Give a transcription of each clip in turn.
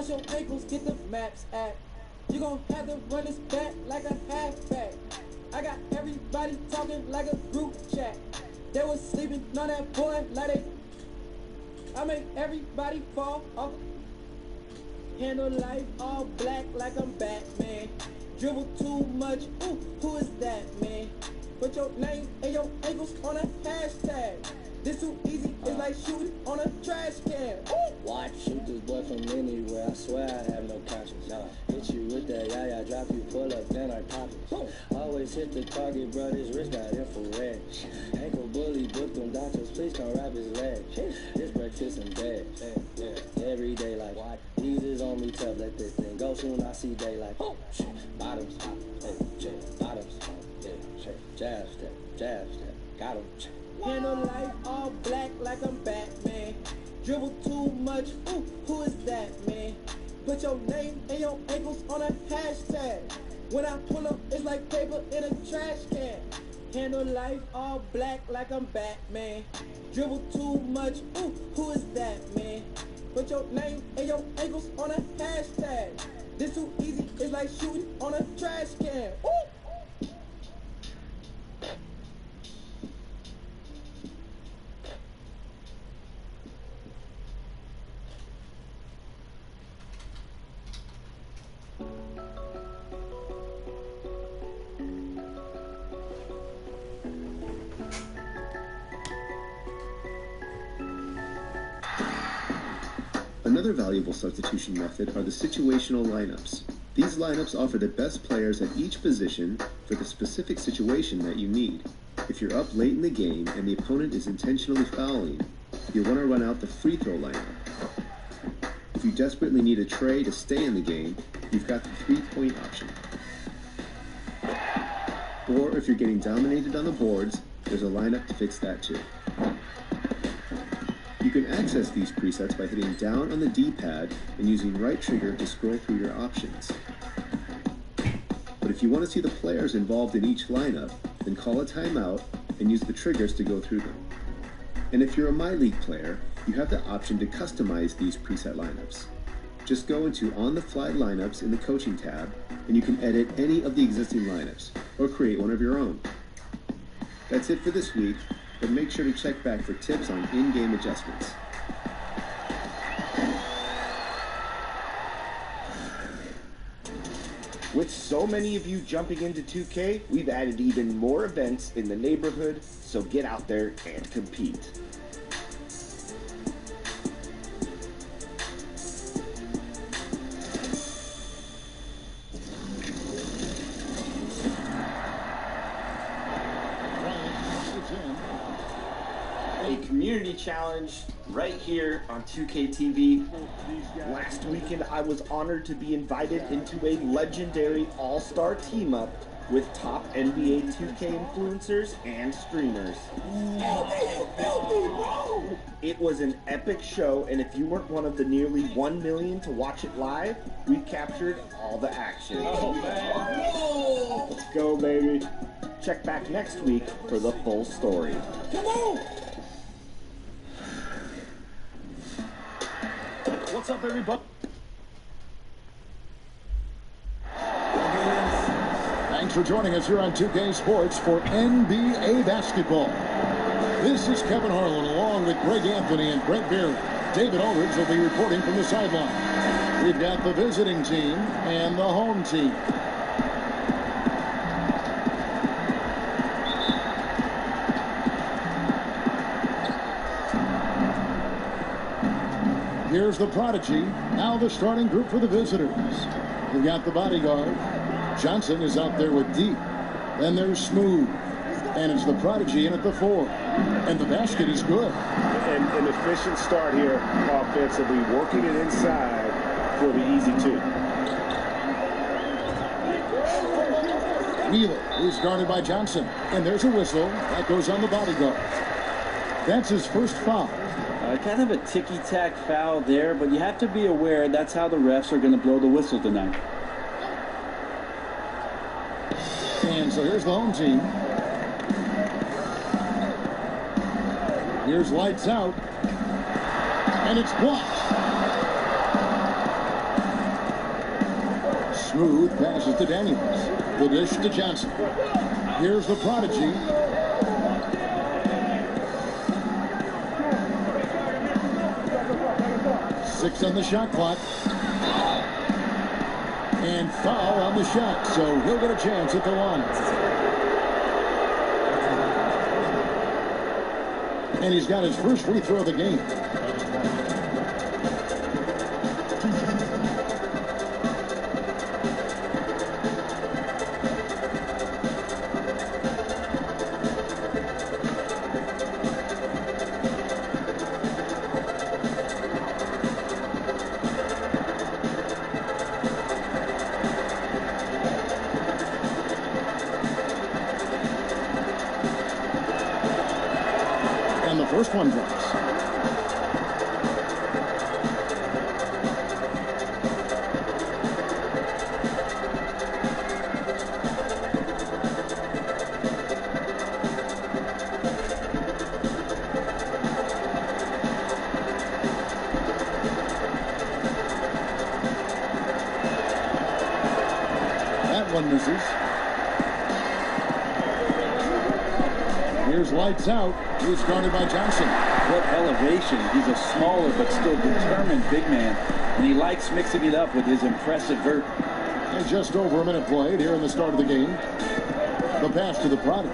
Cross your ankles, get the maps at. You gon' have to run this back like a halfback. I got everybody talking like a group chat. They was sleeping on that boy like they. I make everybody fall off. Handle life all black like I'm Batman. Dribble too much, ooh, who is that, man? Put your name and your ankles on a hashtag. This too easy, it's like shooting on a trash can. Ooh. Watch, shoot this boy from anywhere, I swear I have no conscience. Hit you with that yaya, drop you, pull up, then I pop it. Always hit the target, bro, this wrist got infrared. Ankle bully, book them doctors, please come wrap his leg. This breakfast in bed, every day like, Jesus on me tough, let this thing go soon, I see daylight. Bottoms, bottoms, jab step, got him. Handle life all black like I'm Batman. Dribble too much, ooh, who is that, man? Put your name and your ankles on a hashtag. When I pull up, it's like paper in a trash can. Handle life all black like I'm Batman. Dribble too much, ooh, who is that, man? Put your name and your ankles on a hashtag. This too easy, it's like shooting on a trash can. Ooh. Another valuable substitution method are the situational lineups. These lineups offer the best players at each position for the specific situation that you need. If you're up late in the game and the opponent is intentionally fouling, you'll want to run out the free throw lineup. If you desperately need a tray to stay in the game, you've got the three-point option. Or if you're getting dominated on the boards, there's a lineup to fix that too. You can access these presets by hitting down on the D-pad and using right trigger to scroll through your options. But if you want to see the players involved in each lineup, then call a timeout and use the triggers to go through them. And if you're a My League player, you have the option to customize these preset lineups. Just go into On-the-Fly Lineups in the Coaching tab, and you can edit any of the existing lineups, or create one of your own. That's it for this week, but make sure to check back for tips on in-game adjustments. With so many of you jumping into 2K, we've added even more events in the neighborhood, so get out there and compete. A community challenge right here on 2K TV. Last weekend, I was honored to be invited into a legendary all-star team-up with top NBA 2K influencers and streamers. It was an epic show, and if you weren't one of the nearly 1 million to watch it live, we captured all the action. Oh, man. Let's go, baby. Check back next week for the full story. Come on! What's up, everybody? Thanks for joining us here on 2K Sports for NBA basketball. This is Kevin Harlan along with Greg Anthony and Brent Beard. David Aldridge will be reporting from the sideline. We've got the visiting team and the home team. Here's the prodigy, now the starting group for the visitors. We've got the bodyguard. Johnson is out there with Deep. Then there's Smooth. And it's the prodigy in at the 4. And the basket is good. And an efficient start here offensively, working it inside for the easy 2. Wheeler is guarded by Johnson. And there's a whistle. That goes on the bodyguard. That's his first foul. Kind of a ticky-tack foul there, but you have to be aware that's how the refs are going to blow the whistle tonight. And so here's the home team. Here's lights out. And it's blocked. Smooth passes to Daniels. The dish to Johnson. Here's the prodigy. Six on the shot clock. And foul on the shot, so he'll get a chance at the line. And he's got his first free throw of the game. First one drops. That one misses. Here's lights out. He's guarded by Johnson. What elevation. He's a smaller but still determined big man. And he likes mixing it up with his impressive vert. And just over a minute played here in the start of the game. The pass to the prodigy.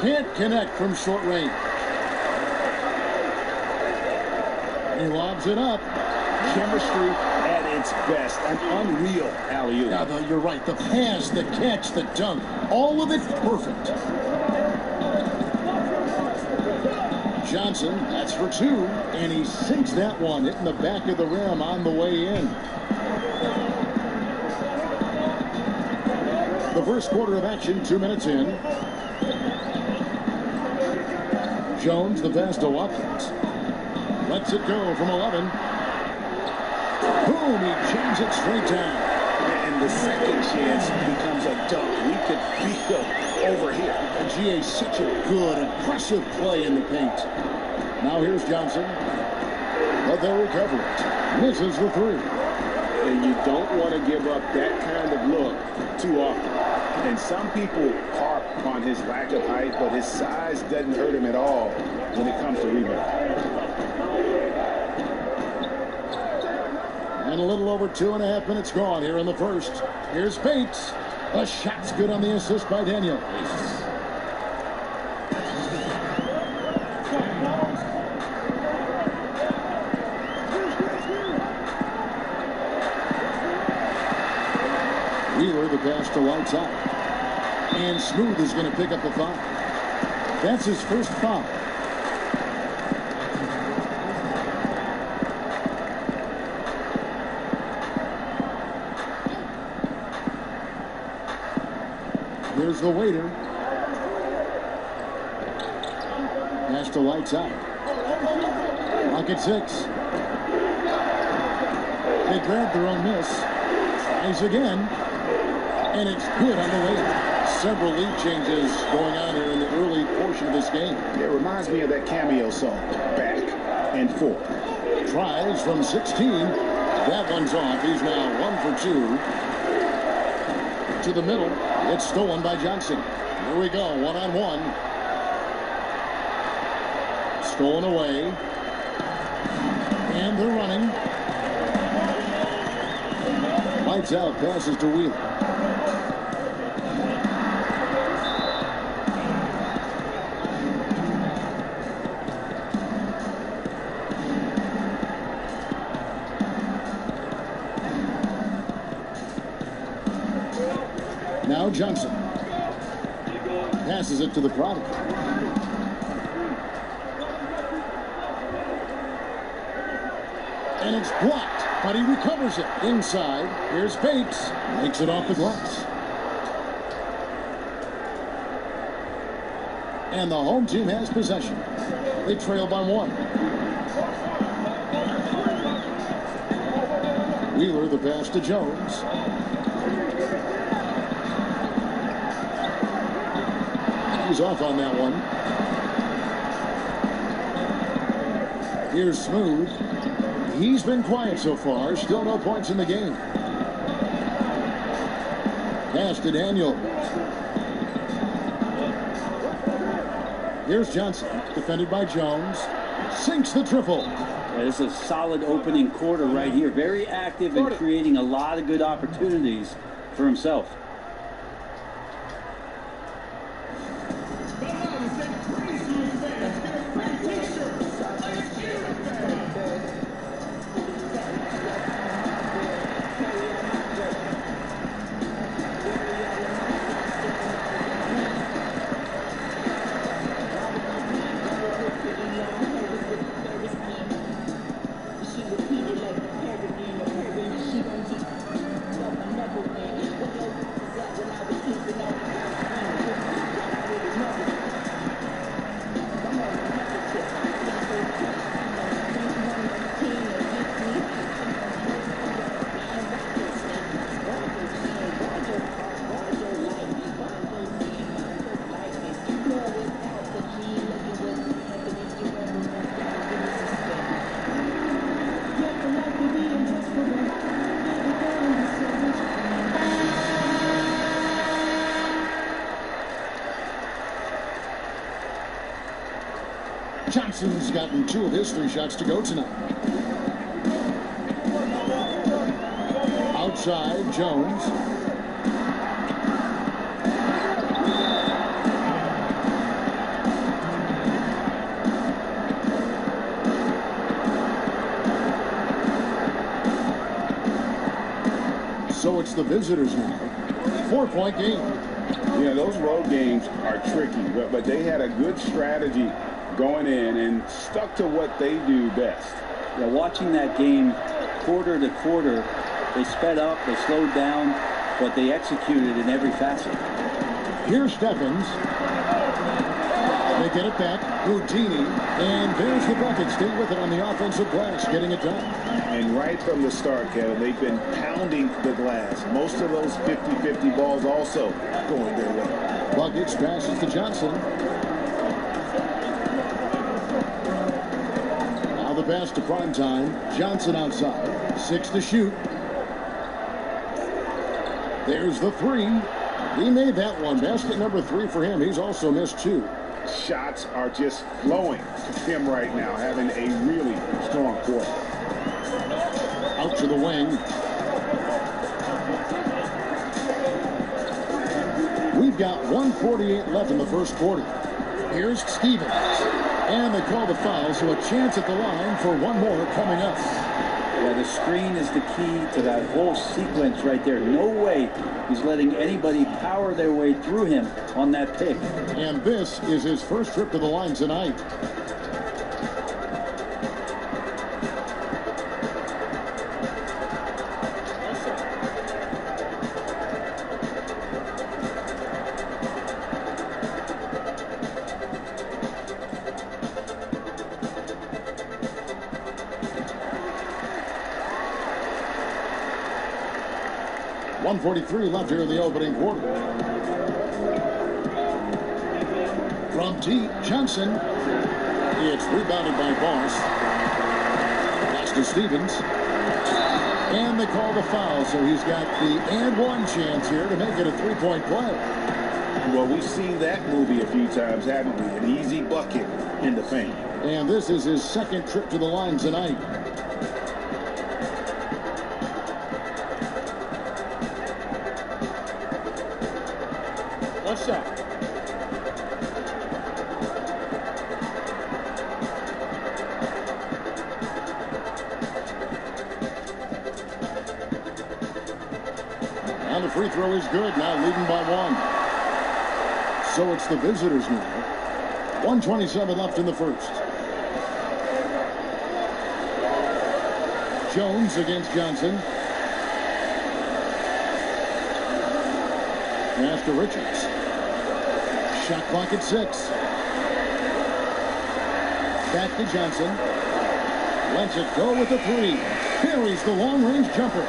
Can't connect from short range. He lobs it up. Chemistry at its best. An unreal alley-oop. Yeah, you're right. The pass, the catch, the dunk. All of it perfect. Johnson, that's for two. And he sinks that one, hitting the back of the rim on the way in. The first quarter of action, 2 minutes in. Jones, the pass to Watkins. Lets it go from 11. Boom, he jams it straight down. And the second chance becomes a dunk. We could feel over here. And GA, such a good, impressive play in the paint. Now here's Johnson. But they'll recover it. Misses the three. And you don't want to give up that kind of look too often. And some people harp on his lack of height, but his size doesn't hurt him at all when it comes to rebounding. And a little over 2.5 minutes gone here in the first. Here's Bates. A shot's good on the assist by Daniels. Wheeler, the pass to lights out. And Smooth is going to pick up the foul. That's his first foul. Here's the waiter. Pass to lights out. Lock at 6. They grab their own miss. Tries again. And it's good on the way. Several lead changes going on here in the early portion of this game. It reminds me of that cameo song, Back and Forth. Tries from 16. That one's off. He's now 1 for 2. To the middle. It's stolen by Johnson. Here we go, 1-on-1. Stolen away. And they're running. Lights out, passes to Wheeler. Now Johnson passes it to the prodigy. And it's blocked, but he recovers it inside. Here's Bates, makes it off the glass. And the home team has possession. They trail by 1. Wheeler, the pass to Jones. He's off on that one. Here's Smooth. He's been quiet so far. Still no points in the game. Pass to Daniel. Here's Johnson. Defended by Jones. Sinks the triple. Yeah, this is a solid opening quarter right here. Very active and creating a lot of good opportunities for himself. Johnson's gotten 2 of his 3 shots to go tonight. Outside, Jones. So it's the visitors now. 4-point game. Yeah, those road games are tricky, but they had a good strategy going in and stuck to what they do best. Yeah, watching that game quarter to quarter, they sped up, they slowed down, but they executed in every facet. Here's Stephens. They get it back. Houdini. And there's the bucket. Stay with it on the offensive glass, getting it done. And right from the start, Kevin, they've been pounding the glass. Most of those 50-50 balls also going their way. Buckets passes to Johnson. Now the pass to Primetime. Johnson outside. 6 to shoot. There's the 3. He made that one. Basket number 3 for him. He's also missed 2. Shots are just flowing to him right now, having a really strong quarter. Out to the wing. We've got 1:48 left in the first quarter. Here's Stevens. And they call the foul, so a chance at the line for one more coming up. Yeah, the screen is the key to that whole sequence right there. No way he's letting anybody power their way through him on that pick. And this is his first trip to the line tonight. .143 left here in the opening quarter. From deep, Johnson. It's rebounded by Boss. Pass to Stevens. And they call the foul, so he's got the and one chance here to make it a 3-point play. Well, we've seen that movie a few times, haven't we? An easy bucket in the paint. And this is his second trip to the line tonight. One shot. And the free throw is good, now leading by 1. So it's the visitors now. 1:27 left in the first. Jones against Johnson. Pass to Richards. Shot clock at 6. Back to Johnson. Lets it go with the 3. Buries the long-range jumper.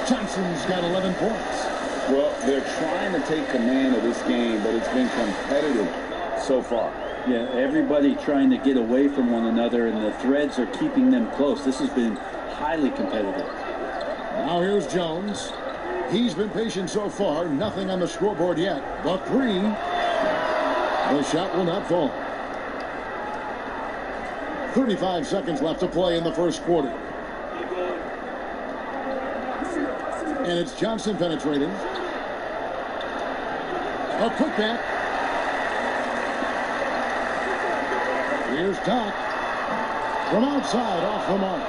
Johnson's got 11 points. Well, they're trying to take command of this game, but it's been competitive so far. Yeah, everybody trying to get away from one another, and the threads are keeping them close. This has been highly competitive. Now here's Jones. He's been patient so far. Nothing on the scoreboard yet. But 3. The shot will not fall. 35 seconds left to play in the first quarter. And it's Johnson penetrating. A quick back. Here's Doc. From outside, off the mark.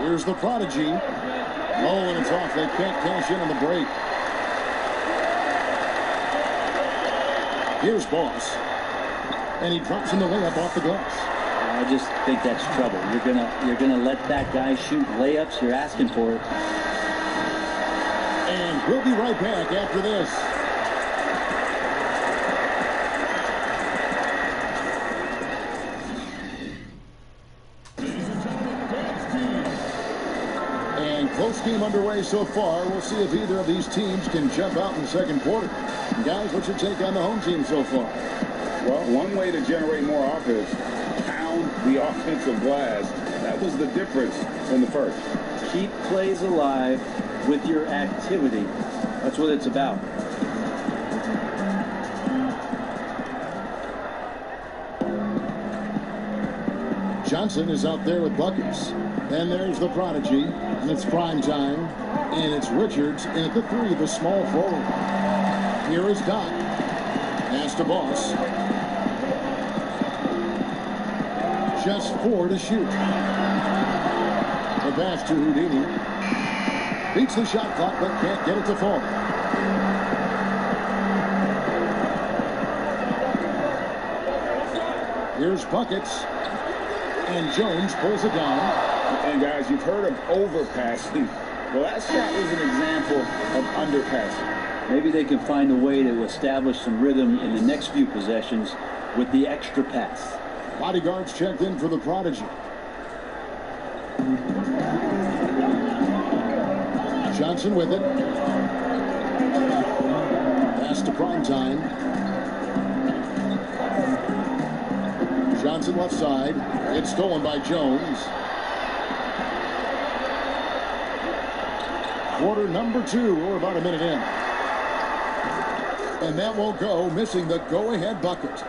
Here's the prodigy. Oh, and it's off. They can't cash in on the break. Here's Boss. And he drops in the layup off the glass. I just think that's trouble. You're gonna let that guy shoot layups. You're asking for it. And we'll be right back after this. And close game underway so far. We'll see if either of these teams can jump out in the second quarter. And guys, what's your take on the home team so far? Well, one way to generate more offense, pound the offensive glass. That was the difference in the first. Keep plays alive with your activity. That's what it's about. Johnson is out there with buckets. Then there's the prodigy, and it's prime time. And it's Richards in at the 3, the small forward. Here is Doc. Pass to Boss. Just 4 to shoot. The pass to Houdini. Beats the shot clock, but can't get it to fall. Here's buckets. And Jones pulls it down. And guys, you've heard of overpassing. Well, that shot was an example of underpassing. Maybe they can find a way to establish some rhythm in the next few possessions with the extra pass. Bodyguards checked in for the prodigy. Johnson with it. Pass to Primetime. Johnson left side. It's stolen by Jones. Quarter number 2. We're about a minute in. And that won't go, missing the go-ahead bucket.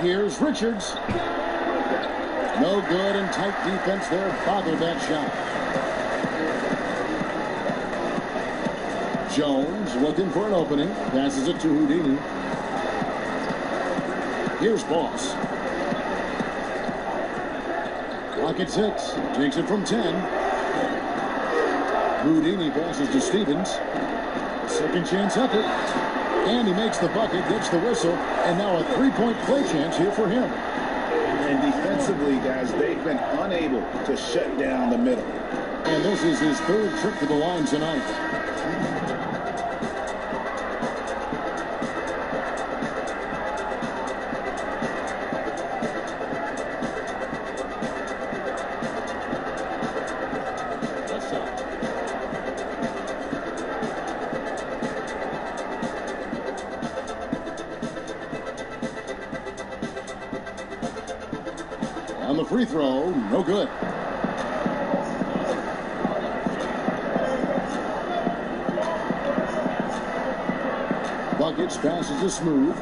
Here's Richards. No good, and tight defense there bothered that shot. Jones looking for an opening. Passes it to Houdini. Here's Boss. Clock at 6. Takes it from 10. Houdini passes to Stevens. Second chance effort. And he makes the bucket, gets the whistle, and now a 3-point play chance here for him. And defensively, guys, they've been unable to shut down the middle. And this is his 3rd trip to the line tonight. On the free throw, no good. Buckets passes to Smooth.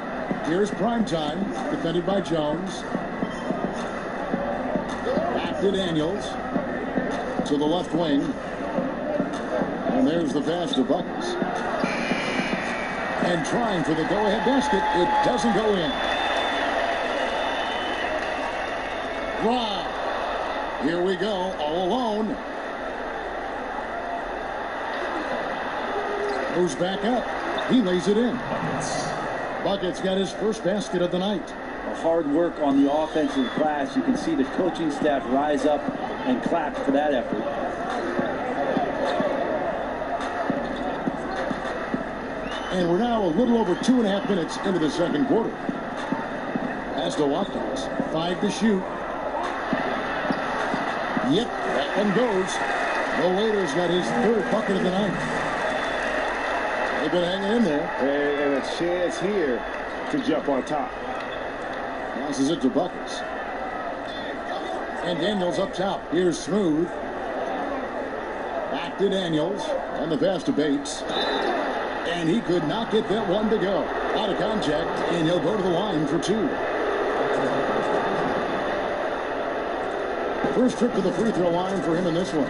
Here's Primetime, defended by Jones. Back to Daniels. To the left wing. And there's the pass to Buckets. And trying for the go-ahead basket. It doesn't go in. Wow. Here we go, all alone. Moves back up. He lays it in. Buckets got his first basket of the night. Hard work on the offensive glass. You can see the coaching staff rise up and clap for that effort. And we're now a little over 2.5 minutes into the second quarter. Pass to Watkins. 5 to shoot. Yep, that one goes. The Waiters got his 3rd bucket of the night. They've been hanging in there. And a chance here to jump on top. Passes it to Buckets. And Daniels up top. Here's Smooth. Back to Daniels. On the pass to Bates. And he could not get that one to go. Out of contact, and he'll go to the line for 2. First trip to the free throw line for him in this one.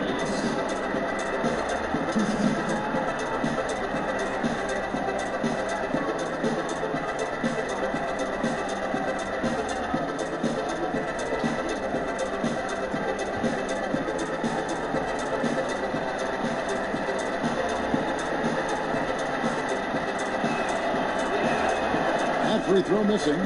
That free throw missing.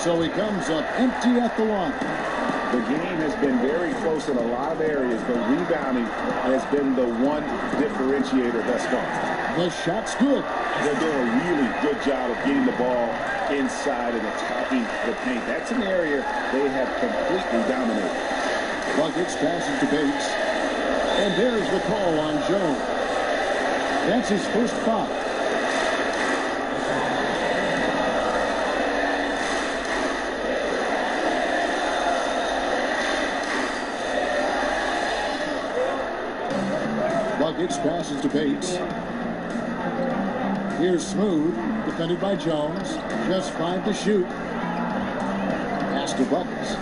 So he comes up empty at the line. The game has been very close in a lot of areas, but rebounding has been the one differentiator thus far. The shot's good. They're doing a really good job of getting the ball inside and attacking the paint. That's an area they have completely dominated. Buckets passes to Bates. And there's the call on Jones. That's his first foul. Buckets passes to Bates. Here's Smooth, defended by Jones. Just 5 to shoot. Pass to Buckets.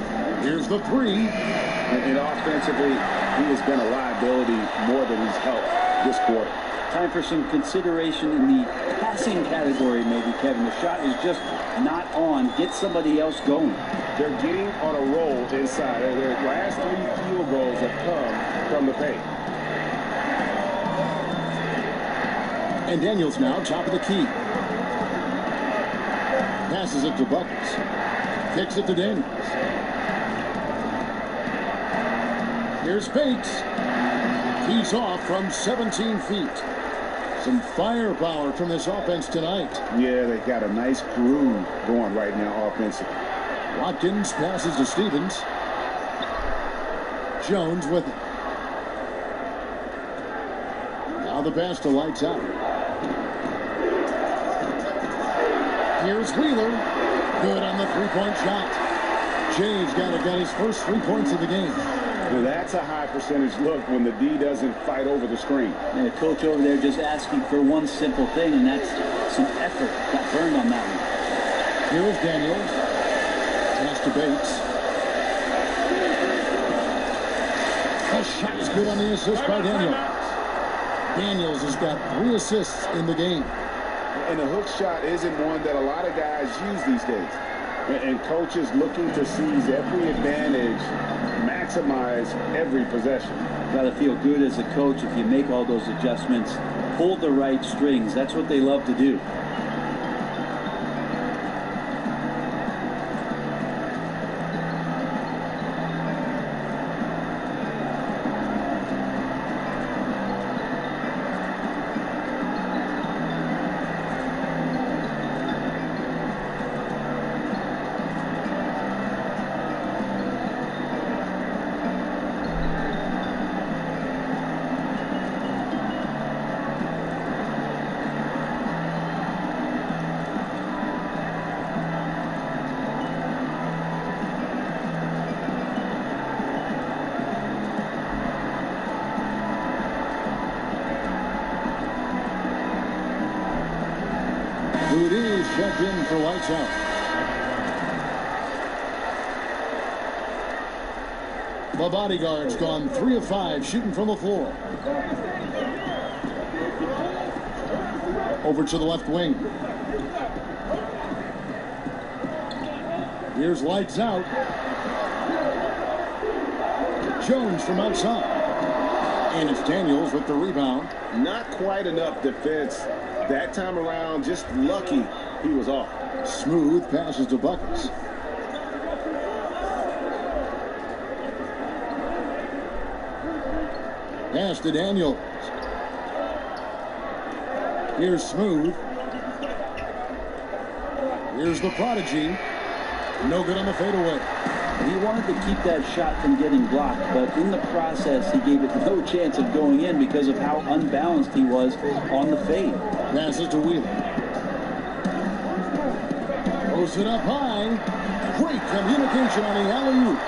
Here's the 3. And offensively, he has been a liability more than he's helped this quarter. Time for some consideration in the passing category, maybe, Kevin. The shot is just not on. Get somebody else going. They're getting on a roll inside. Their last 3 field goals have come from the paint. And Daniels now top of the key. Passes it to Buckets. Kicks it to Daniels. Here's Bates. He's off from 17 feet. Some firepower from this offense tonight. Yeah, they got a nice groove going right now offensively. Watkins passes to Stevens. Jones with it. Now the pass to Lights Out. Here's Wheeler. Good on the three-point shot. Jay's got his first 3 points of the game. Well, that's a high percentage look when the D doesn't fight over the screen. And the coach over there just asking for one simple thing, and that's some effort. Got burned on that one. Here's Daniels. Pass to Bates. The shot's good on the assist by Daniels. Daniels has got 3 assists in the game. And the hook shot isn't one that a lot of guys use these days. And coaches looking to seize every advantage, maximize every possession. Got to feel good as a coach if you make all those adjustments. Pull the right strings. That's what they love to do. It is checked in for Lights Out. The bodyguard's gone 3 of 5 shooting from the floor. Over to the left wing. Here's Lights Out. Jones from outside. And it's Daniels with the rebound. Not quite enough defense that time around. Just lucky he was off. Smooth passes to Buckets. Pass to Daniels. Here's Smooth. Here's the prodigy. No good on the fadeaway. He wanted to keep that shot from getting blocked, but in the process, he gave it no chance of going in because of how unbalanced he was on the fade. Passes to Wheeler. Posts it up high. Great communication on the alley-oop.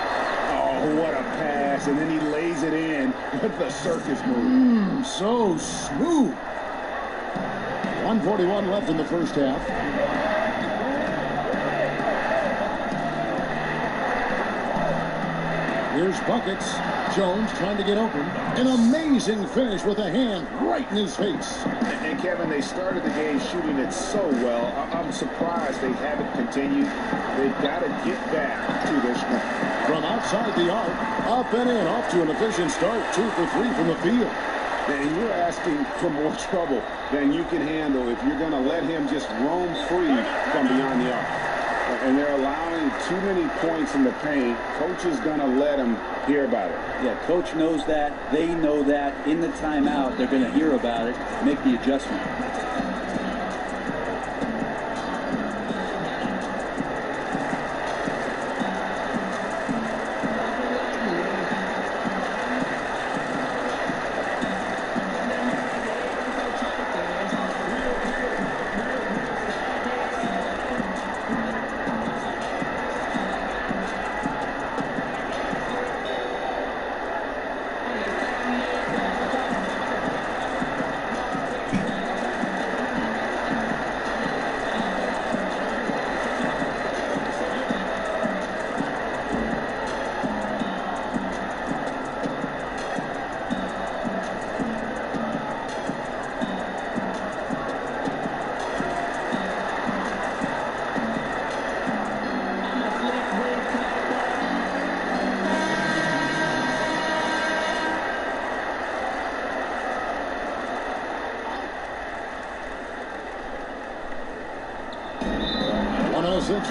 Oh, what a pass. And then he lays it in with the circus move. So smooth. 1:41 left in the first half. Here's Buckets. Jones trying to get open. An amazing finish with a hand right in his face. And Kevin, they started the game shooting it so well. I'm surprised they haven't continued. They've got to get back to their strength. From outside the arc, up and in, off to an efficient start. 2 for 3 from the field. And you're asking for more trouble than you can handle if you're going to let him just roam free from beyond the arc. And they're allowing too many points in the paint. Coach is going to let him hear about it. Yeah, coach knows that. They know that. In the timeout, they're going to hear about it, make the adjustment.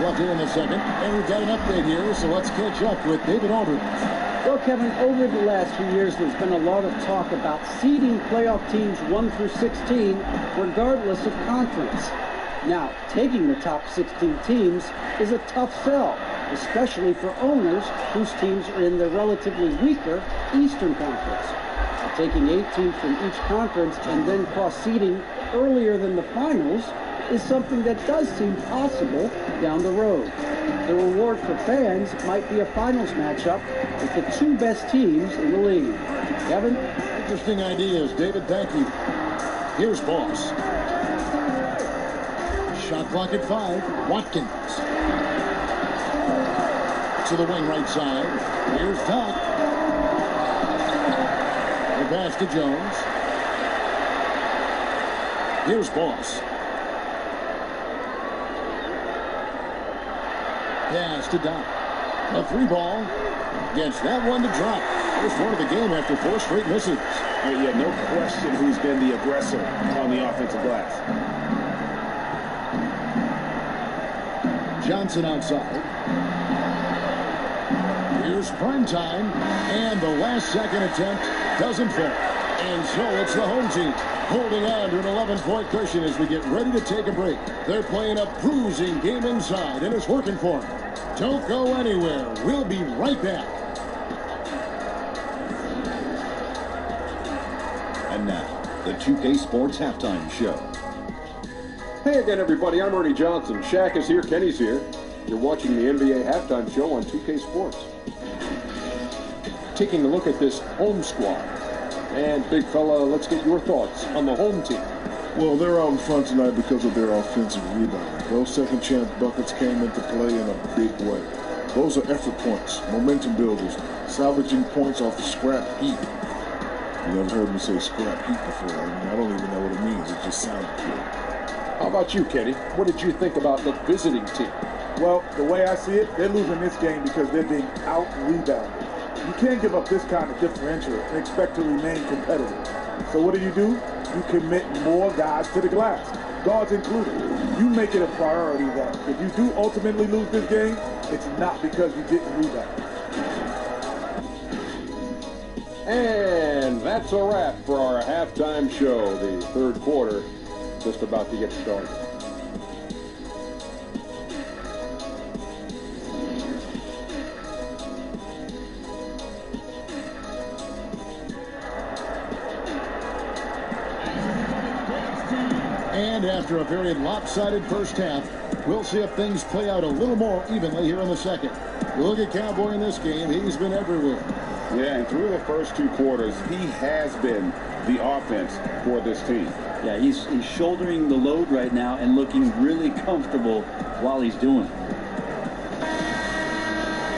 Left here in the second, and we've got an update here, so let's catch up with David Aldridge. Well, Kevin, over the last few years, there's been a lot of talk about seeding playoff teams 1 through 16, regardless of conference. Now, taking the top 16 teams is a tough sell, especially for owners whose teams are in the relatively weaker Eastern Conference. Taking 8 teams from each conference and then cross-seeding earlier than the finals is something that does seem possible down the road. The reward for fans might be a finals matchup with the 2 best teams in the league. Kevin? Interesting ideas, David. Thank you. Here's Boss. Shot clock at 5. Watkins. To the wing right side. Here's Doc. The pass to Jones. Here's Boss. Pass to Doc. A 3 ball. Gets that one to drop. First one of the game after 4 straight misses. Yeah, no question who's been the aggressor on the offensive glass. Johnson outside. Here's prime time. And the last second attempt doesn't fall. And so it's the home team holding on to an 11-point cushion as we get ready to take a break. They're playing a bruising game inside, and it's working for them. Don't go anywhere. We'll be right back. And now, the 2K Sports Halftime Show. Hey again, everybody. I'm Ernie Johnson. Shaq is here. Kenny's here. You're watching the NBA Halftime Show on 2K Sports. Taking a look at this home squad. And, big fella, let's get your thoughts on the home team. Well, they're out in front tonight because of their offensive rebounding. Those second chance buckets came into play in a big way. Those are effort points, momentum builders, salvaging points off the scrap heap. You never heard me say scrap heap before. I don't even know what it means. It just sounded good. How about you, Kenny? What did you think about the visiting team? Well, the way I see it, they're losing this game because they're being out-rebounded. You can't give up this kind of differential and expect to remain competitive. So what do? You commit more guys to the glass, guards included. You make it a priority that if you do ultimately lose this game, it's not because you didn't rebound. And that's a wrap for our halftime show. The third quarter just about to get started. And after a very lopsided first half, we'll see if things play out a little more evenly here in the second. Look at Cowboy in this game. He's been everywhere. Yeah, and through the first two quarters, he has been the offense for this team. Yeah, he's shouldering the load right now and looking really comfortable while he's doing it.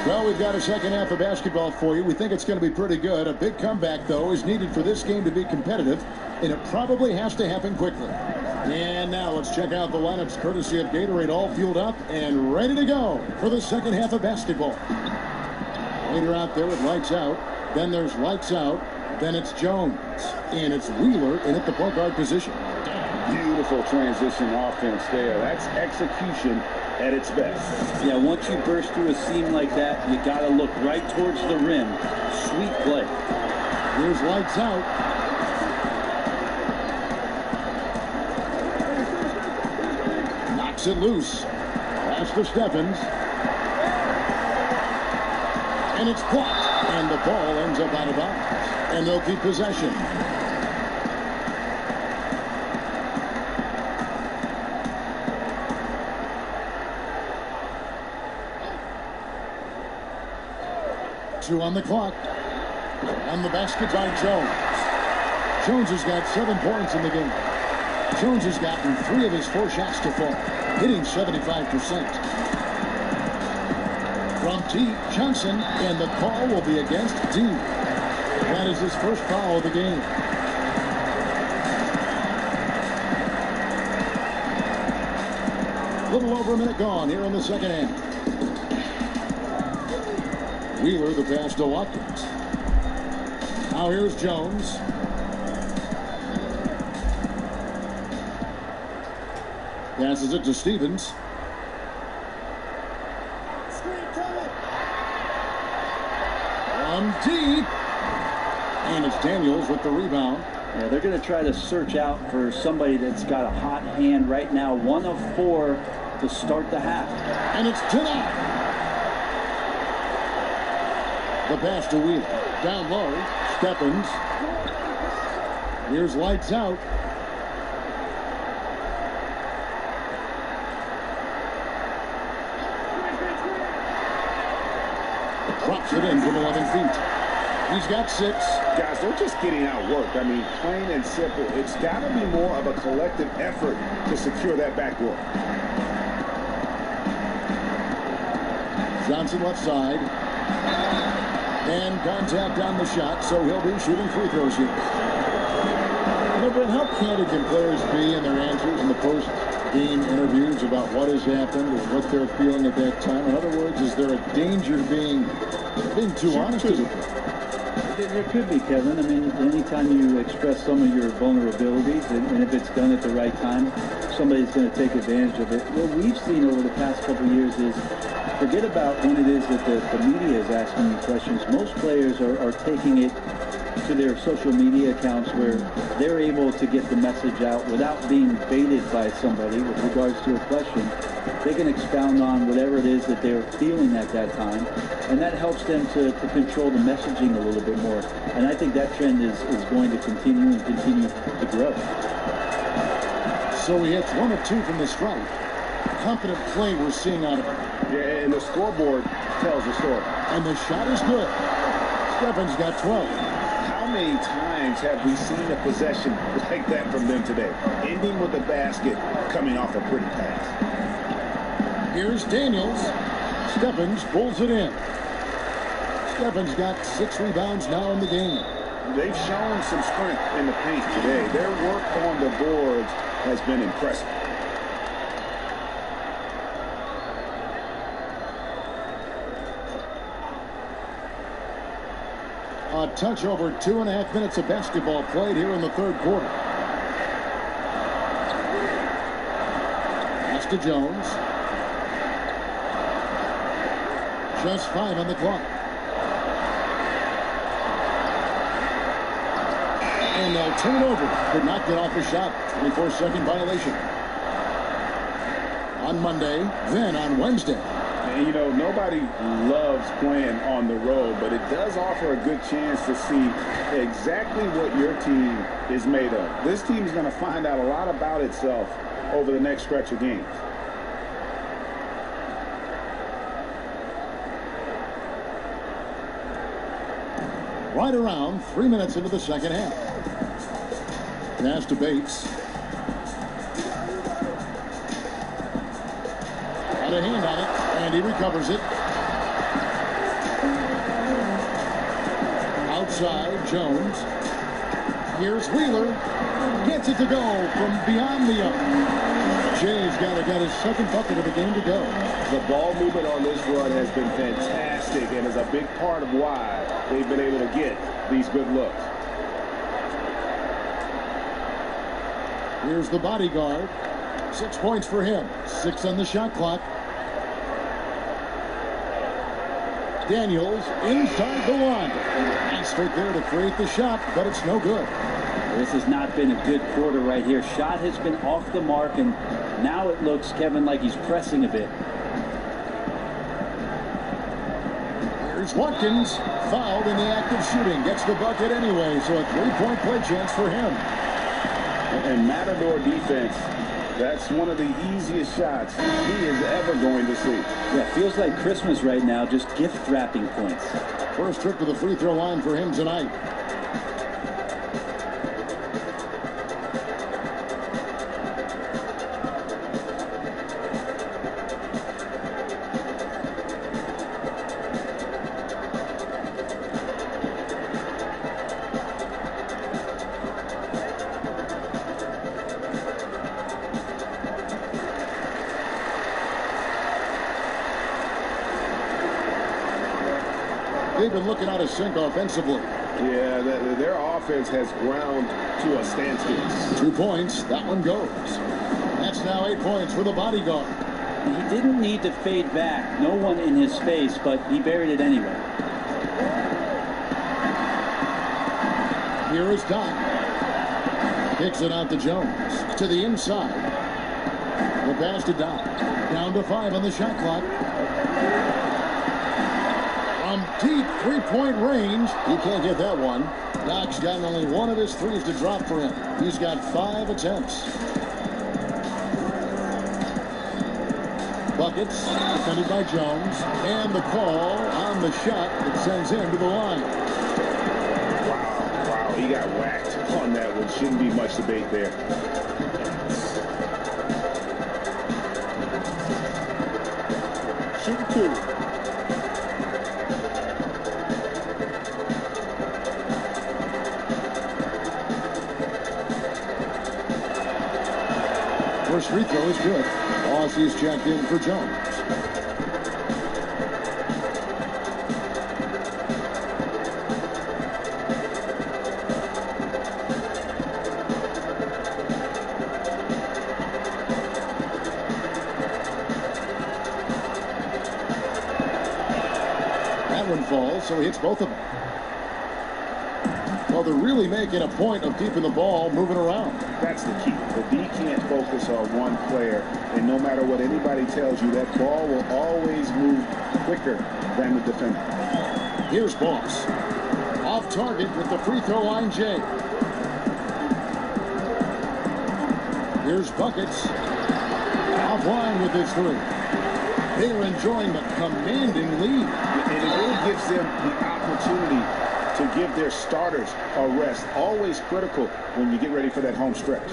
Well, we've got a second half of basketball for you. We think it's going to be pretty good. A big comeback, though, is needed for this game to be competitive, and it probably has to happen quickly. And now let's check out the lineups courtesy of Gatorade, all fueled up and ready to go for the second half of basketball. Later out there with lights out. Then there's lights out. Then it's Jones. And it's Wheeler in at the point guard position. Beautiful transition offense there. That's execution at its best. Yeah, once you burst through a seam like that, you got to look right towards the rim. Sweet play. Here's lights out. Knocks it loose. Pass to Stephens. And it's blocked. And the ball ends up out of bounds. And they'll keep possession. Two on the clock. On the basket by Jones. Jones has got 7 points in the game. Jones has gotten 3 of his 4 shots to fall, hitting 75%. From T, Johnson, and the call will be against D. That is his first foul of the game. A little over a minute gone here in the second half. Wheeler, the pass to Watkins. Now here's Jones. Passes it to Stevens. From deep. And it's Daniels with the rebound. Yeah, they're going to try to search out for somebody that's got a hot hand right now. 1 of 4 to start the half. And it's tonight. The pass to Wheeler. Down low. Stephens. Here's lights out. Drops it in from 11 feet. He's got 6. Guys, they're just getting outworked. I mean, plain and simple. It's got to be more of a collective effort to secure that backboard. Johnson left side. And contact on the shot, so he'll be shooting free throws here. But how candid can players be in their answers in the post-game interviews about what has happened and what they're feeling at that time? In other words, is there a danger to being too honest with it? There could be, Kevin. I mean, anytime you express some of your vulnerabilities, and if it's done at the right time, somebody's going to take advantage of it. What we've seen over the past couple of years is, forget about when it is that the media is asking you questions. Most players are taking it to their social media accounts where they're able to get the message out without being baited by somebody with regards to a question. They can expound on whatever it is that they're feeling at that time, and that helps them to control the messaging a little bit more. And I think that trend is going to continue to grow. So he hits 1 of 2 from the stripe. Confident play we're seeing out of him. Yeah, and the scoreboard tells the story. And the shot is good. Stephens got 12. How many times have we seen a possession like that from them today? Ending with a basket, coming off a pretty pass. Here's Daniels. Stephens pulls it in. Stephens got 6 rebounds now in the game. They've shown some strength in the paint today. Their work on the boards has been impressive. A touch over 2.5 minutes of basketball played here in the third quarter. Pass to Jones. Just 5 on the clock. And they'll turn it over. Could not get off the shot. 24-second violation. On Monday, then on Wednesday. And, you know, nobody loves playing on the road, but it does offer a good chance to see exactly what your team is made of. This team is going to find out a lot about itself over the next stretch of games. Right around 3 minutes into the second half. Pass to Bates. Had a hand on it, and he recovers it. Outside, Jones. Here's Wheeler. Gets it to go from beyond the arc. Jay's got his second bucket of the game to go. The ball movement on this run has been fantastic and is a big part of why they've been able to get these good looks. Here's the bodyguard. 6 points for him. 6 on the shot clock. Daniels inside the line. Nice right there to create the shot, but it's no good. This has not been a good quarter right here. Shot has been off the mark, and now it looks, Kevin, like he's pressing a bit. Here's Watkins. Fouled in the act of shooting. Gets the bucket anyway, so a three-point play chance for him. And Matador defense, that's one of the easiest shots he is ever going to see. Yeah, feels like Christmas right now, just gift wrapping points. First trip to the free throw line for him tonight. They've been looking out of sync offensively. Yeah, their offense has ground to a standstill. 2 points. That one goes. That's now 8 points for the bodyguard. He didn't need to fade back. No one in his face, but he buried it anyway. Here is Doc. Kicks it out to Jones. To the inside. The pass to Doc. Down to 5 on the shot clock. Deep three-point range. He can't get that one. Doc's got only one of his threes to drop for him. He's got 5 attempts. Buckets, defended by Jones. And the call on the shot that sends him to the line. Wow, he got whacked on that one. Shouldn't be much debate there. Shoot 2. First free throw is good. Aussie is checked in for Jones. That one falls, so he hits both of them. Well, they're really making a point of keeping the ball moving around. That's the key. The D can't focus on one player, and no matter what anybody tells you, that ball will always move quicker than the defender. Here's Boss. Off target with the free throw line, Jay. Here's Buckets. Offline with his 3. They're enjoying the commanding lead. And it really gives them the opportunity to give their starters a rest. Always critical when you get ready for that home stretch.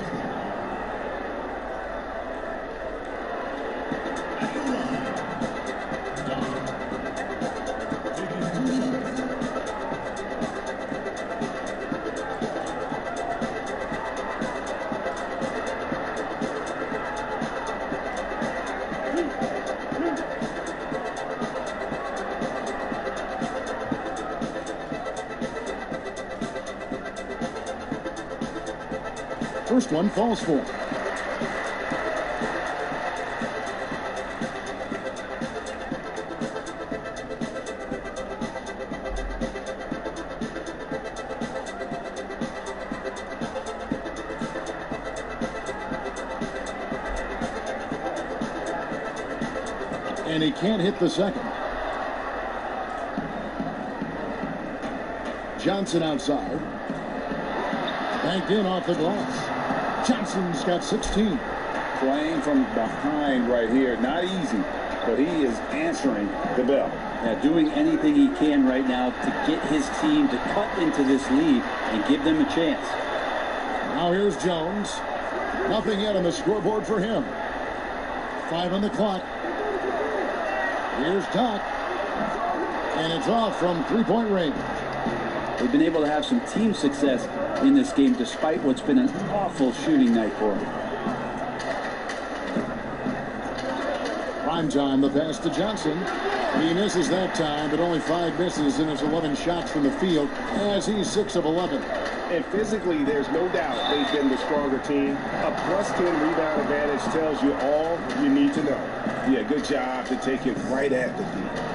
first one falls for. And he can't hit the second. Johnson outside. Banked in off the glass. Johnson's got 16. Playing from behind right here. Not easy, but he is answering the bell. Yeah, doing anything he can right now to get his team to cut into this lead and give them a chance. Now here's Jones. Nothing yet on the scoreboard for him. 5 on the clock. Here's Doc. And it's off from three-point range. They've been able to have some team success in this game despite what's been an awful shooting night for them. Prime time, the pass to Johnson. He misses that time, but only 5 misses in his 11 shots from the field as he's 6 of 11. And physically, there's no doubt they've been the stronger team. A +10 rebound advantage tells you all you need to know. Yeah, good job to take it right at the feet.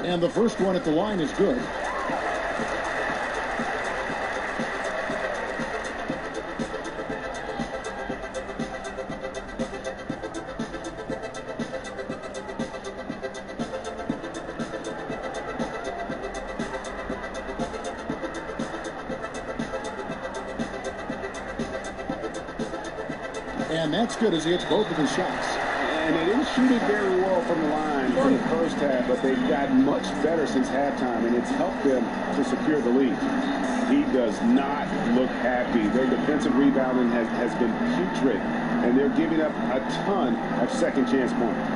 And the first one at the line is good. And that's good as he hits both of his shots. And they didn't shoot it very well from the line in the first half, but they've gotten much better since halftime, and it's helped them to secure the lead. He does not look happy. Their defensive rebounding has been putrid, and they're giving up a ton of second chance points.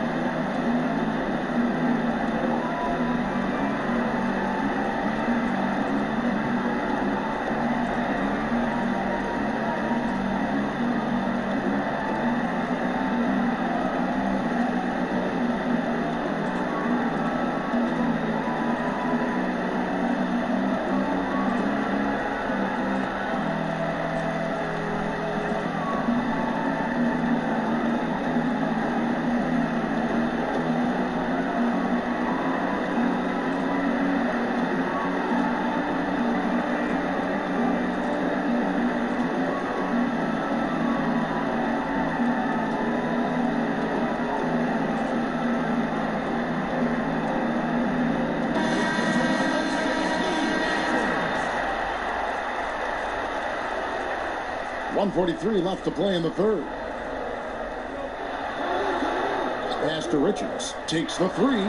.143 left to play in the third. Pass to Richards. Takes the three.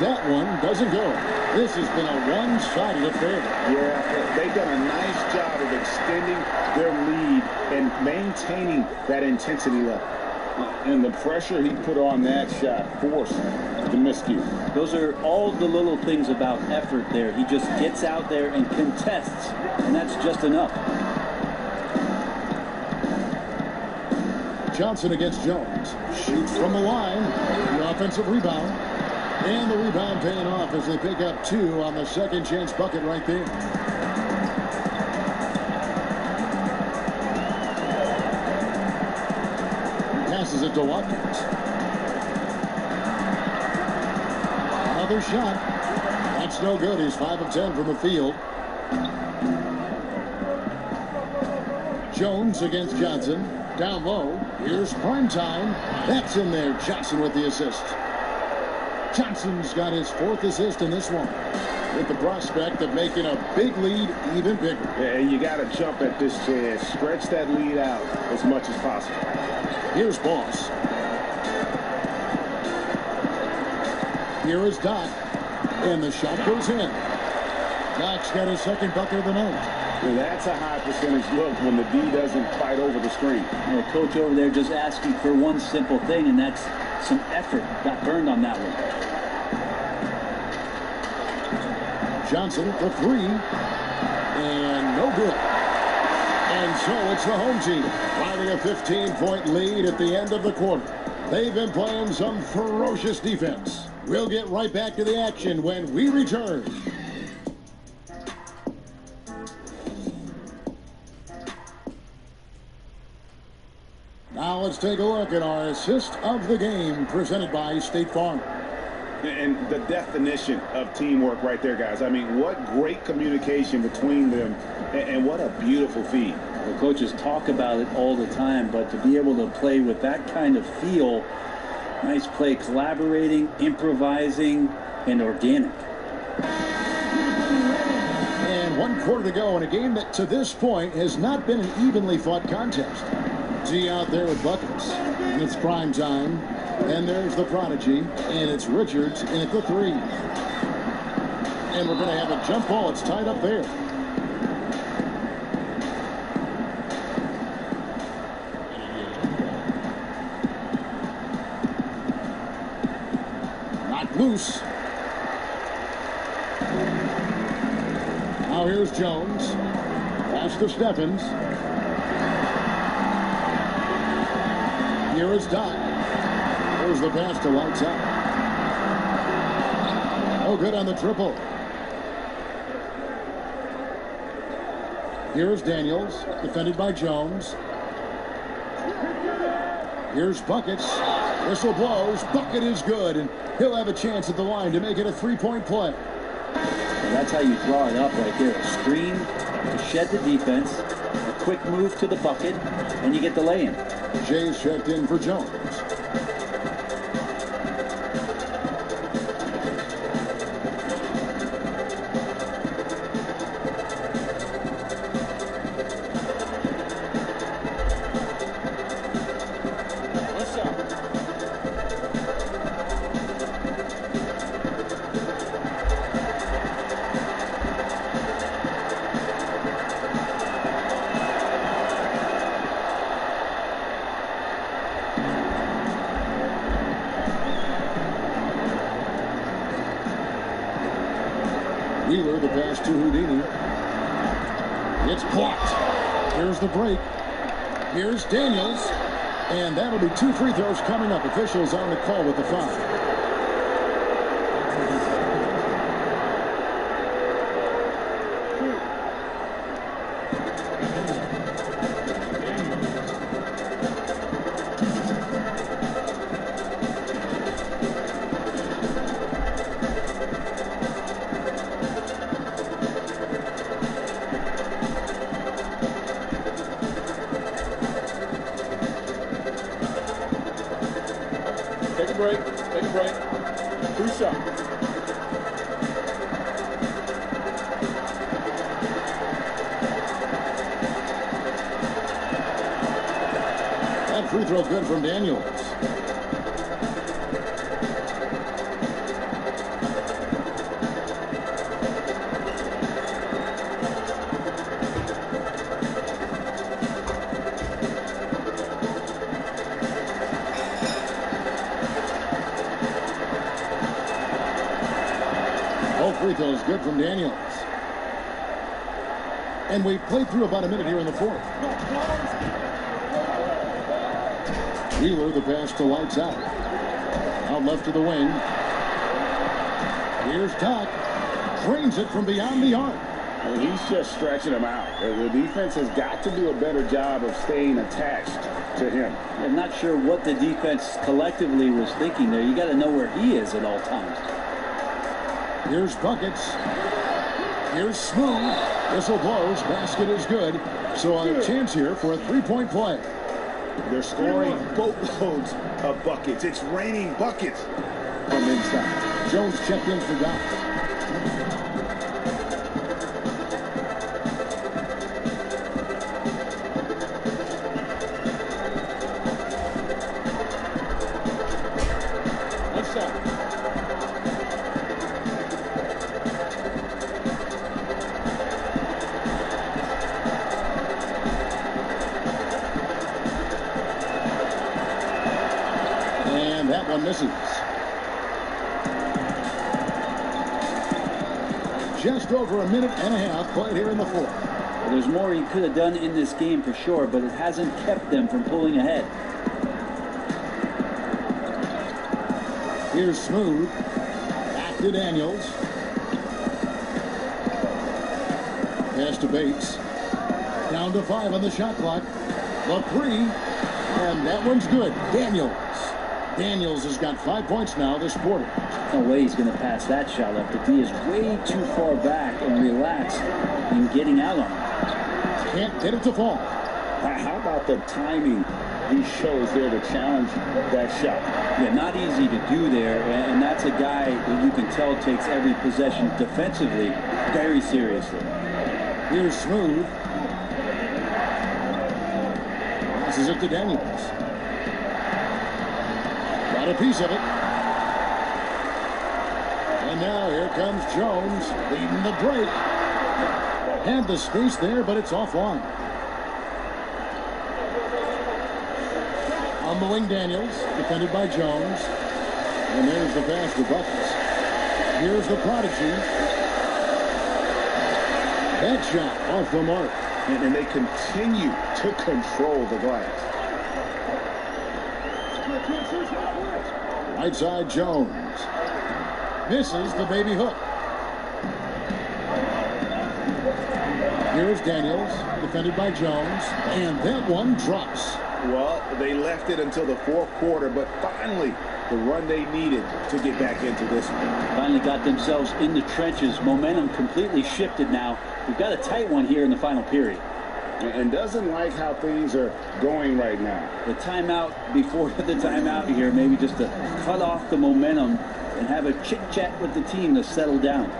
That one doesn't go. This has been a one-sided affair. Yeah, they've done a nice job of extending their lead and maintaining that intensity level. And the pressure he put on that shot forced the miscue. Those are all the little things about effort there. He just gets out there and contests, and that's just enough. Johnson against Jones. Shoots from the line. The offensive rebound. And the rebound paying off as they pick up 2 on the second chance bucket right there. Passes it to Watkins. Another shot. That's no good. He's 5 of 10 from the field. Jones against Johnson. Down low. Here's prime time. That's in there. Johnson with the assist. Johnson's got his 4th assist in this one, with the prospect of making a big lead even bigger. Yeah, you got to jump at this chance. Stretch that lead out as much as possible. Here's Boss. Here is Doc. And the shot goes in. Dock's got his second bucket of the night. Well, that's a high percentage look when the D doesn't fight over the screen. Well, coach over there just asking for one simple thing, and that's some effort. Got burned on that one. Johnson for three. And no good. And so it's the home team riding a 15-point lead at the end of the quarter. They've been playing some ferocious defense. We'll get right back to the action when we return. Now let's take a look at our assist of the game presented by State Farm. And the definition of teamwork right there, guys. I mean, what great communication between them, and what a beautiful feed. The coaches talk about it all the time, but to be able to play with that kind of feel, nice play, collaborating, improvising, and organic. And 1 quarter to go in a game that to this point has not been an evenly fought contest. G out there with buckets, and it's prime time. And there's the prodigy, and it's Richards in at the three. And we're going to have a jump ball. It's tied up there. Knocked loose. Now here's Jones. Pass to Steffens. Here is Dodd. There's the pass to lights out. No good on the triple. Here's Daniels, defended by Jones. Here's Buckets. Whistle blows. Bucket is good, and he'll have a chance at the line to make it a three-point play. Well, that's how you draw it up right there. A screen to shed the defense, a quick move to the bucket, and you get the lay-in. Jay's checked in for Jones. Wheeler, the pass to Houdini. It's blocked. Here's the break. Here's Daniels. And that'll be 2 free throws coming up. Officials on the call with the foul. Take a break. Take a break. 2 shots. That free throw good from Daniels. Free throws good from Daniels. And we played through about a minute here in the fourth. Wheeler, the pass to lights out. Out left to the wing. Here's Dodd. Drains it from beyond the arc. Well, he's just stretching him out. The defense has got to do a better job of staying attached to him. I'm not sure what the defense collectively was thinking there. You got to know where he is at all times. Here's Buckets. Here's Smooth. Whistle blows. Basket is good. So a chance here for a three-point play. They're scoring boatloads of buckets. It's raining buckets from inside. Jones checked in for Dodd. misses. Just over a minute and a half played here in the fourth. Well, there's more he could have done in this game for sure, but it hasn't kept them from pulling ahead. Here's Smooth. Back to Daniels. Pass to Bates. Down to 5 on the shot clock. The 3. And that one's good. Daniels has got 5 points now this quarter. No way he's going to pass that shot up. But he is way too far back and relaxed in getting out on it. Can't get it to fall. How about the timing he shows there to challenge that shot? Yeah, not easy to do there. And that's a guy that you can tell takes every possession defensively very seriously. Here's Smooth. Passes it to Daniels. Got a piece of it. And now here comes Jones leading the break. Had the space there, but it's offline. On the wing, Daniels, defended by Jones. And there's the pass to Buckets. Here's the prodigy. That shot off the mark. And they continue to control the glass. Right side, Jones. Misses the baby hook. Here's Daniels, defended by Jones. And that one drops. Well, they left it until the fourth quarter, but finally the run they needed to get back into this one. Finally got themselves in the trenches. Momentum completely shifted now. We've got a tight one here in the final period. And doesn't like how things are going right now. The timeout before the timeout here, maybe just to cut off the momentum and have a chit-chat with the team to settle down.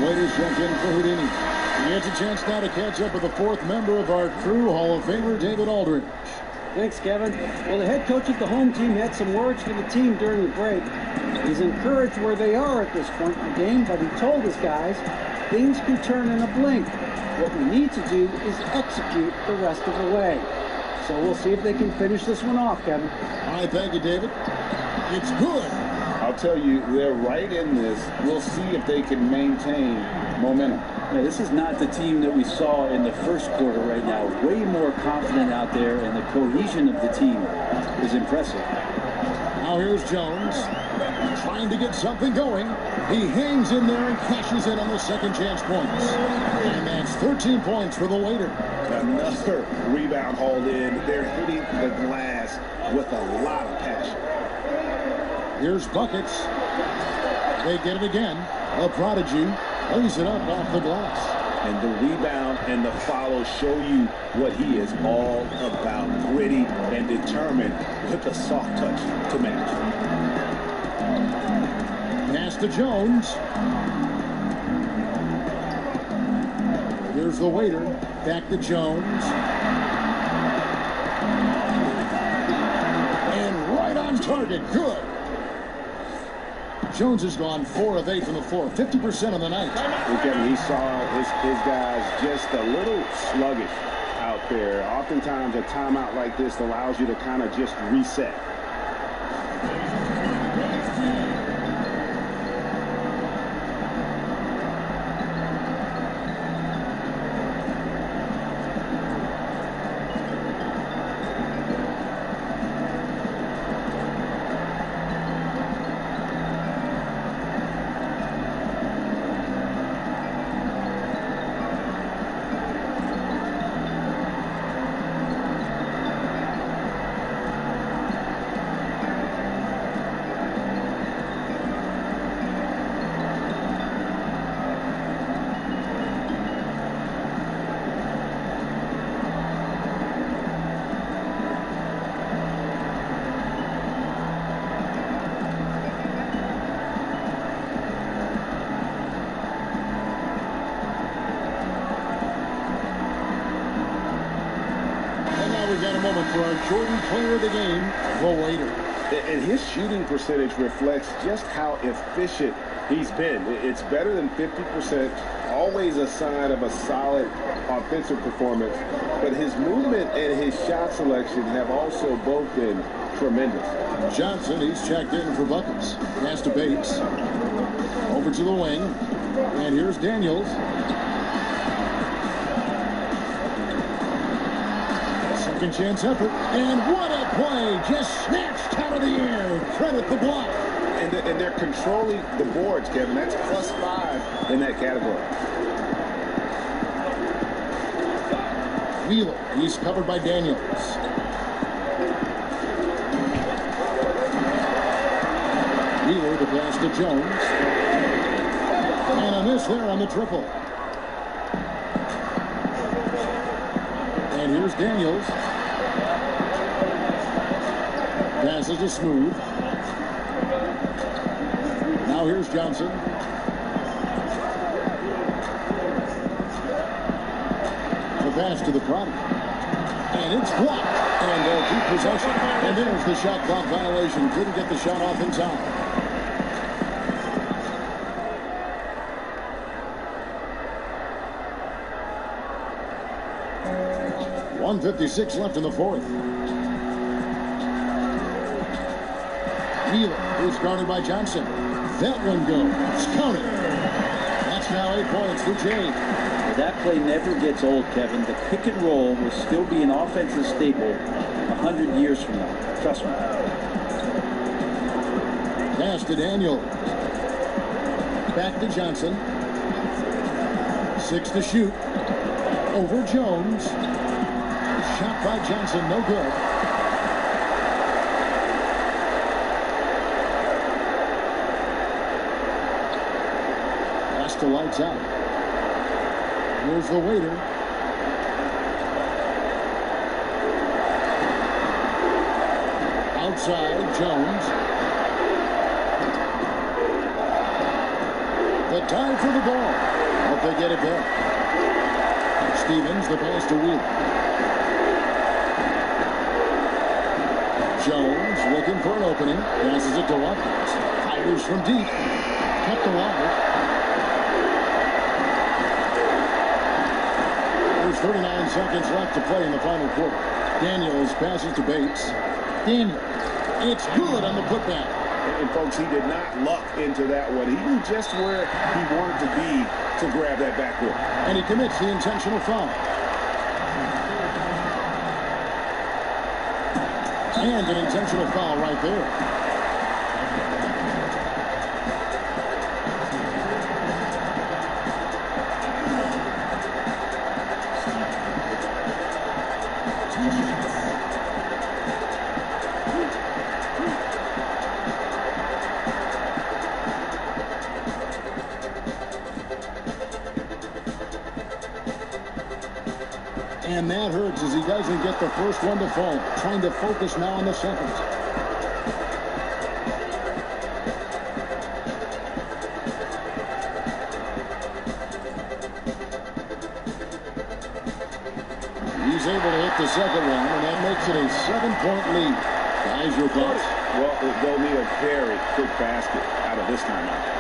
Waiters check in for Houdini. He gets a chance now to catch up with the fourth member of our crew, Hall of Famer David Aldridge. Thanks, Kevin. Well, the head coach of the home team had some words for the team during the break. He's encouraged where they are at this point in the game, but he told his guys things can turn in a blink. What we need to do is execute the rest of the way. So we'll see if they can finish this one off, Kevin. All right, thank you, David. It's good. I'll tell you, they're right in this. We'll see if they can maintain momentum. Yeah, this is not the team that we saw in the first quarter right now. Way more confident out there, and the cohesion of the team is impressive. Now here's Jones trying to get something going. He hangs in there and cashes in on the second chance points. And that's 13 points for the waiter. Another rebound hauled in. They're hitting the glass with a lot of passion. Here's Buckets. They get it again. A prodigy lays it up off the glass. And the rebound and the follow show you what he is all about. Gritty and determined with a soft touch to match. Pass to Jones. Here's the waiter. Back to Jones. And right on target. Good. Jones has gone 4 of 8 from the floor, 50% on the night. Kevin, he saw his guys just a little sluggish out there. Oftentimes a timeout like this allows you to kind of just reset. moment for our Jordan Player of the Game, the Waiter. And his shooting percentage reflects just how efficient he's been. It's better than 50%, always a sign of a solid offensive performance. But his movement and his shot selection have also both been tremendous. Johnson, he's checked in for buckets. Pass to Bates. Over to the wing. And here's Daniels. Second chance effort. And what a play! Just snatched out of the air. Credit the block. And they're controlling the boards, Kevin. That's +5 in that category. Wheeler, he's covered by Daniels. Wheeler to pass to Jones. And a miss there on the triple. And here's Daniels. Passes to Smooth. Now here's Johnson. The pass to the product. And it's blocked. And they'll keep possession. And there's the shot clock violation. Couldn't get the shot off in time. .156 left in the fourth. Wheeler is guarded by Johnson. That one goes. It's counted. That's now 8 points for Jay. That play never gets old, Kevin. The pick and roll will still be an offensive staple 100 years from now. Trust me. Pass to Daniel. Back to Johnson. 6 to shoot. Over Jones. Shot by Johnson, no good. Pass to lights out. Here's the Waiter. Outside, Jones. The tie for the ball. But they get it back. Stevens, the pass to Wheeler. Jones looking for an opening. Passes it to Watkins. Fires from deep. Kept alive. There's 39 seconds left to play in the final quarter. Daniels passes to Bates. Daniels. It's good on the putback. And folks, he did not luck into that one. He knew just where he wanted to be to grab that backboard. And he commits the intentional foul. And an intentional foul right there. And that hurts as he doesn't get the first one to fall. Trying to focus now on the second. He's able to hit the second one, and that makes it a 7-point lead. Guys, your thoughts? Well, they'll need a very quick basket out of this timeout.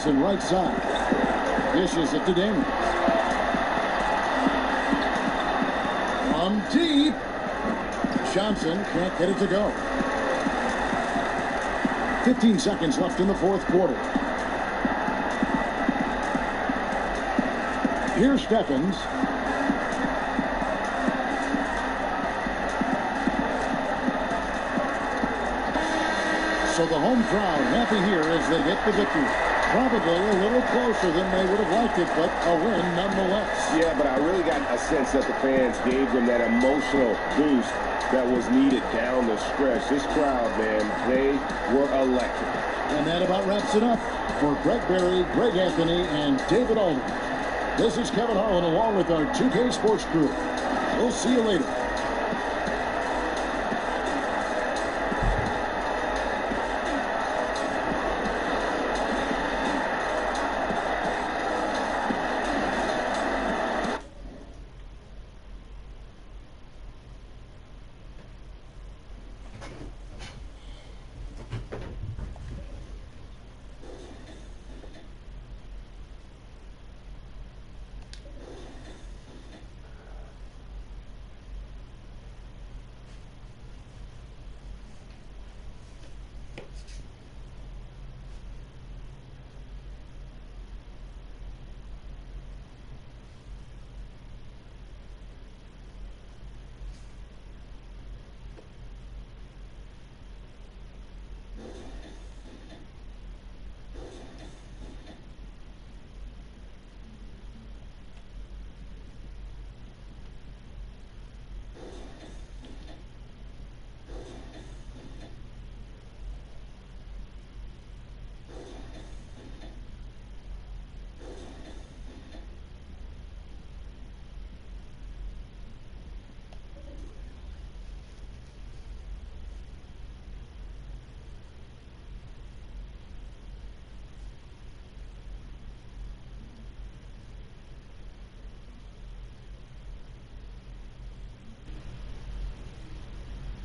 Johnson, right side. Dishes it to Daniels. From deep. Johnson can't get it to go. 15 seconds left in the fourth quarter. Here's Stephens. So the home crowd happy here as they get the victory. Probably a little closer than they would have liked it, but a win nonetheless. Yeah, but I really got a sense that the fans gave them that emotional boost that was needed down the stretch. This crowd, man, they were electric. And that about wraps it up for Greg Berry, Greg Anthony, and David Aldridge. This is Kevin Harlan along with our 2K Sports crew. We'll see you later.